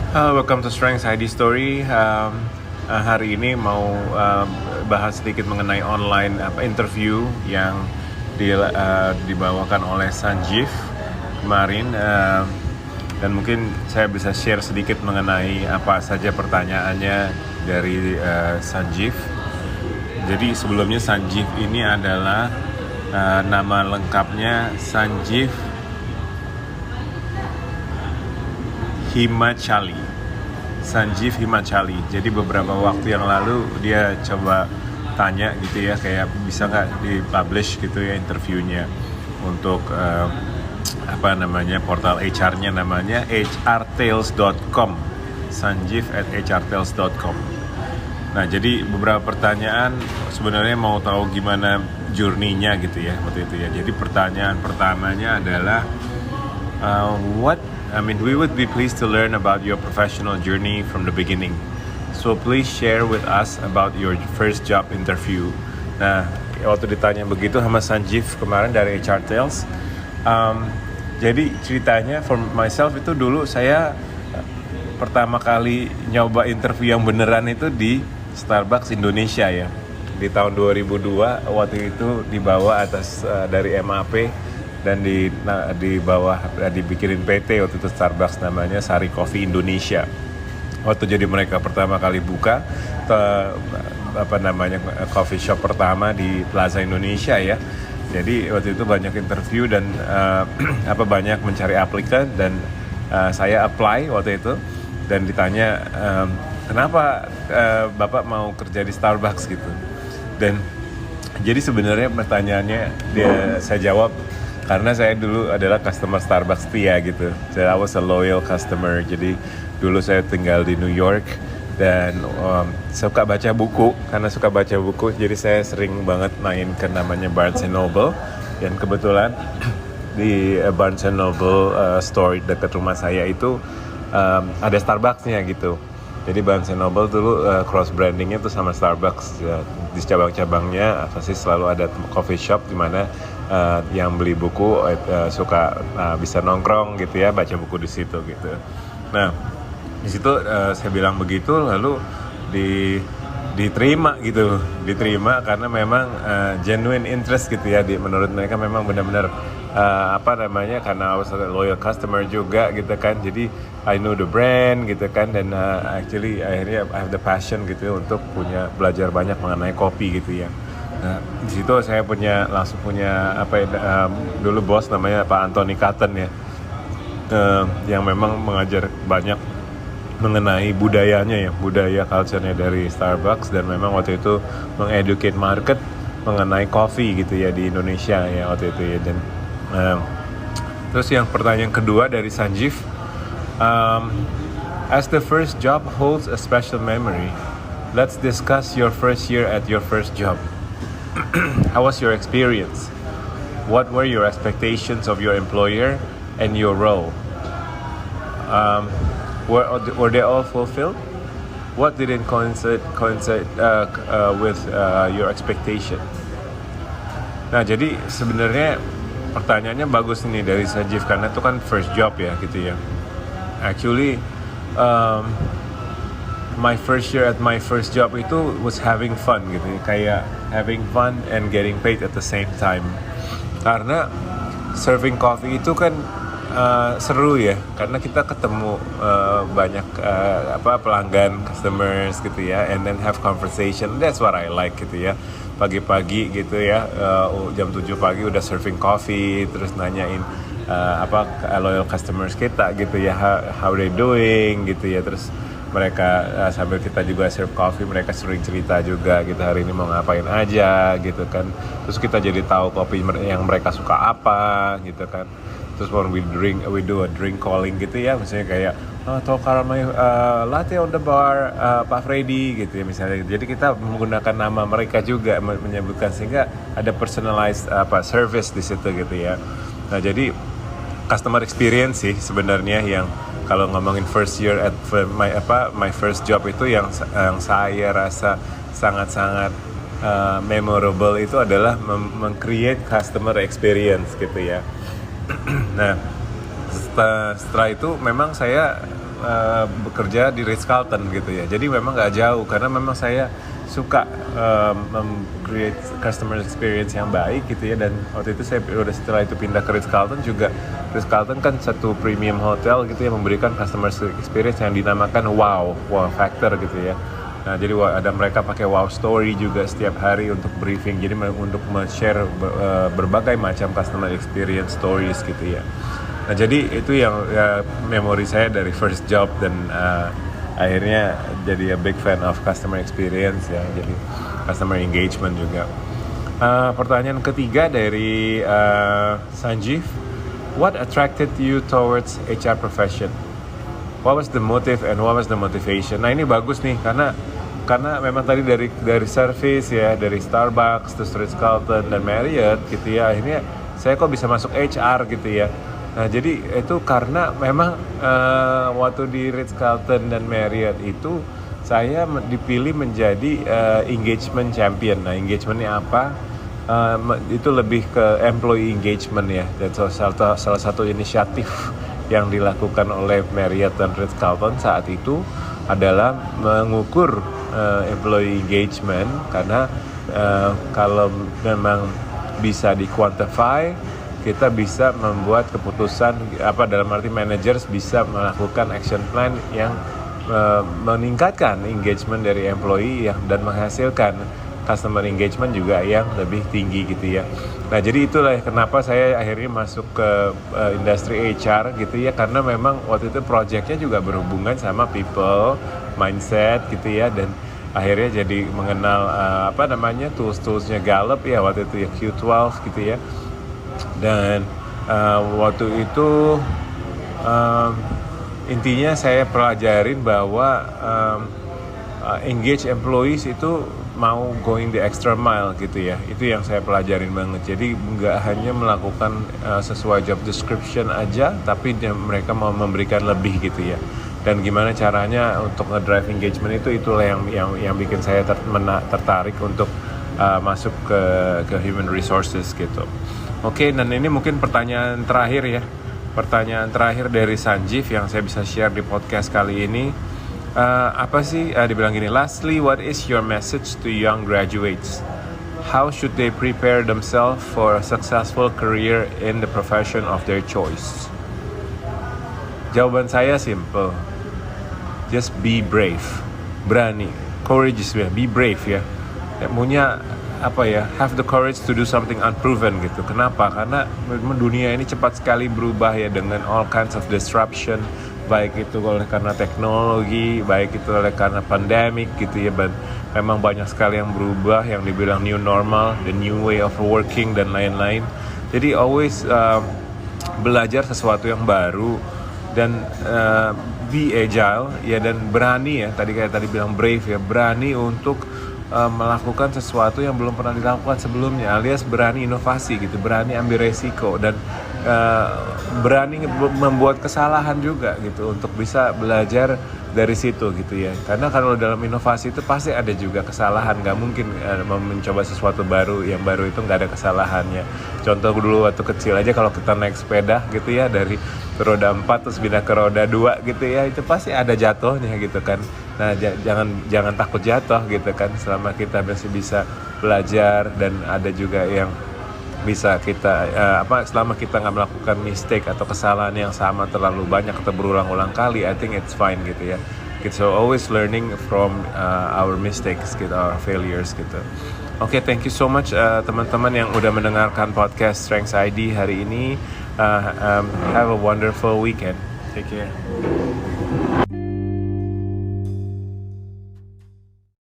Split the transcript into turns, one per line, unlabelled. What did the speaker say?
Welcome to Strengths ID Story. Hari ini mau bahas sedikit mengenai online interview yang dibawakan oleh Sanjeev kemarin, dan mungkin saya bisa share sedikit mengenai apa saja pertanyaannya dari Sanjeev. Jadi sebelumnya Sanjeev ini adalah nama lengkapnya Sanjeev Himachali. Sanjeev Himachali. Jadi beberapa waktu yang lalu dia coba tanya gitu ya, kayak bisa nggak dipublish gitu ya interviewnya untuk portal HR-nya, namanya hrtales.com. Sanjeev@hrtales.com. Nah, jadi beberapa pertanyaan sebenarnya mau tahu gimana journey-nya gitu ya waktu itu ya. Jadi pertanyaan pertamanya adalah we would be pleased to learn about your professional journey from the beginning. So please share with us about your first job interview. Nah, waktu ditanya begitu sama Sanjeev kemarin dari HR Tales, jadi ceritanya for myself itu dulu saya pertama kali nyoba interview yang beneran itu di Starbucks Indonesia ya. Di tahun 2002 waktu itu dibawa atas dari MAP dan di bawah dibikinin PT waktu itu Starbucks, namanya Sari Coffee Indonesia. Waktu jadi mereka pertama kali buka coffee shop pertama di Plaza Indonesia ya. Jadi waktu itu banyak interview dan banyak mencari aplikan, dan saya apply waktu itu dan ditanya kenapa Bapak mau kerja di Starbucks gitu. Dan jadi sebenarnya pertanyaannya saya jawab karena saya dulu adalah customer Starbucks setia gitu. I was a loyal customer. Jadi dulu saya tinggal di New York dan suka baca buku. Karena suka baca buku, jadi saya sering banget main ke namanya Barnes & Noble. Dan kebetulan di Barnes & Noble store dekat rumah saya itu ada Starbucks-nya gitu. Jadi Barnes & Noble dulu cross brandingnya tuh sama Starbucks ya. Di cabang-cabangnya pasti selalu ada coffee shop di mana yang beli buku suka bisa nongkrong gitu ya, baca buku di situ gitu. Nah, di situ saya bilang begitu, lalu diterima karena memang genuine interest gitu ya. Menurut mereka memang benar-benar karena I was a loyal customer juga gitu kan. Jadi I know the brand gitu kan, dan actually akhirnya I have the passion gitu ya, untuk belajar banyak mengenai kopi gitu ya. Nah, di situ saya langsung punya dulu bos namanya Pak Anthony Cotton ya, yang memang mengajar banyak mengenai budayanya ya, budaya culture-nya dari Starbucks, dan memang waktu itu mengeducate market mengenai kopi gitu ya di Indonesia ya waktu itu ya. Dan terus yang pertanyaan kedua dari Sanjeev, as the first job holds a special memory, let's discuss your first year at your first job. How was your experience? What were your expectations of your employer and your role? Were they all fulfilled? What didn't coincide with your expectation? Nah, jadi sebenarnya pertanyaannya bagus nih dari Sanjeev, karena itu kan first job ya gitu ya. Actually, my first year at my first job itu was having fun gitu ya. Kayak having fun and getting paid at the same time. Karena serving coffee itu kan seru ya, karena kita ketemu banyak pelanggan, customers gitu ya, and then have conversation. That's what I like gitu ya. Pagi-pagi gitu ya, jam 7 pagi udah serving coffee, terus nanyain loyal customers kita gitu ya, how they doing gitu ya. Terus mereka sambil kita juga serve coffee, mereka sering cerita juga gitu, hari ini mau ngapain aja gitu kan. Terus kita jadi tahu kopi yang mereka suka apa gitu kan. Terus when we do a drink calling gitu ya, misalnya kayak atau caramel latte on the bar, Pak Freddy gitu ya misalnya. Jadi kita menggunakan nama mereka juga, menyebutkan, sehingga ada personalized service di situ gitu ya. Nah, jadi customer experience sih sebenarnya yang kalau ngomongin first year at my first job itu yang saya rasa sangat-sangat memorable itu adalah meng-create customer experience gitu ya. Nah, setelah itu memang saya bekerja di Ritz-Carlton gitu ya. Jadi memang nggak jauh karena memang saya suka create customer experience yang baik gitu ya. Dan waktu itu saya udah setelah itu pindah ke Ritz-Carlton juga. Ritz-Carlton kan satu premium hotel gitu yang memberikan customer experience yang dinamakan wow factor gitu ya. Nah, jadi ada mereka pakai wow story juga setiap hari untuk briefing. Jadi untuk share berbagai macam customer experience stories gitu ya. Nah, jadi itu yang memori saya dari first job dan akhirnya jadi a big fan of customer experience ya. Jadi customer engagement juga. Pertanyaan ketiga dari Sanjeev, what attracted you towards HR profession? What was the motive and what was the motivation? Nah, ini bagus nih karena memang tadi dari service ya, dari Starbucks, terus Ritz-Carlton dan Marriott gitu ya, akhirnya saya kok bisa masuk HR gitu ya. Nah, jadi itu karena memang waktu di Ritz-Carlton dan Marriott itu saya dipilih menjadi engagement champion. Nah, engagementnya apa? Itu lebih ke employee engagement ya. Dan salah satu inisiatif yang dilakukan oleh Marriott dan Ritz-Carlton saat itu adalah mengukur employee engagement karena kalau memang bisa di-quantify, kita bisa membuat keputusan dalam arti managers bisa melakukan action plan yang meningkatkan engagement dari employee dan menghasilkan customer engagement juga yang lebih tinggi gitu ya. Nah, jadi itulah kenapa saya akhirnya masuk ke industri HR gitu ya, karena memang waktu itu projectnya juga berhubungan sama people, mindset gitu ya, dan akhirnya jadi mengenal tools-toolsnya Gallup ya waktu itu ya, Q12 gitu ya. Dan waktu itu intinya saya pelajarin bahwa engage employees itu mau going the extra mile gitu ya. Itu yang saya pelajarin banget. Jadi nggak hanya melakukan sesuai job description aja, tapi mereka mau memberikan lebih gitu ya. Dan gimana caranya untuk nge-drive engagement itulah yang bikin saya tertarik untuk masuk ke human resources gitu. Oke, dan ini mungkin pertanyaan terakhir ya. Pertanyaan terakhir dari Sanjeev yang saya bisa share di podcast kali ini. Dibilang gini, lastly, what is your message to young graduates? How should they prepare themselves for a successful career in the profession of their choice? Jawaban saya simple. Just be brave. Berani. Courageous ya, be brave ya. Punya have the courage to do something unproven gitu. Kenapa? Karena dunia ini cepat sekali berubah ya, dengan all kinds of disruption, baik itu oleh karena teknologi, baik itu oleh karena pandemic gitu ya. Memang banyak sekali yang berubah, yang dibilang new normal, the new way of working dan lain-lain. Jadi always belajar sesuatu yang baru dan be agile ya, dan berani ya, tadi bilang brave ya, berani untuk melakukan sesuatu yang belum pernah dilakukan sebelumnya, alias berani inovasi gitu, berani ambil resiko dan berani membuat kesalahan juga gitu untuk bisa belajar dari situ gitu ya. Karena kalau dalam inovasi itu pasti ada juga kesalahan, nggak mungkin mencoba sesuatu baru yang baru itu nggak ada kesalahannya. Contoh dulu waktu kecil aja, kalau kita naik sepeda gitu ya, dari roda 4 terus pindah ke roda 2 gitu ya, itu pasti ada jatuhnya gitu kan. Nah, jangan takut jatuh gitu kan, selama kita masih bisa belajar, dan ada juga yang bisa kita selama kita nggak melakukan mistake atau kesalahan yang sama terlalu banyak atau berulang-ulang kali, I think it's fine gitu ya. So always learning from our mistakes gitu, our failures gitu. Oke, thank you so much teman-teman yang udah mendengarkan podcast Strengths ID hari ini. Have a wonderful weekend. Take care.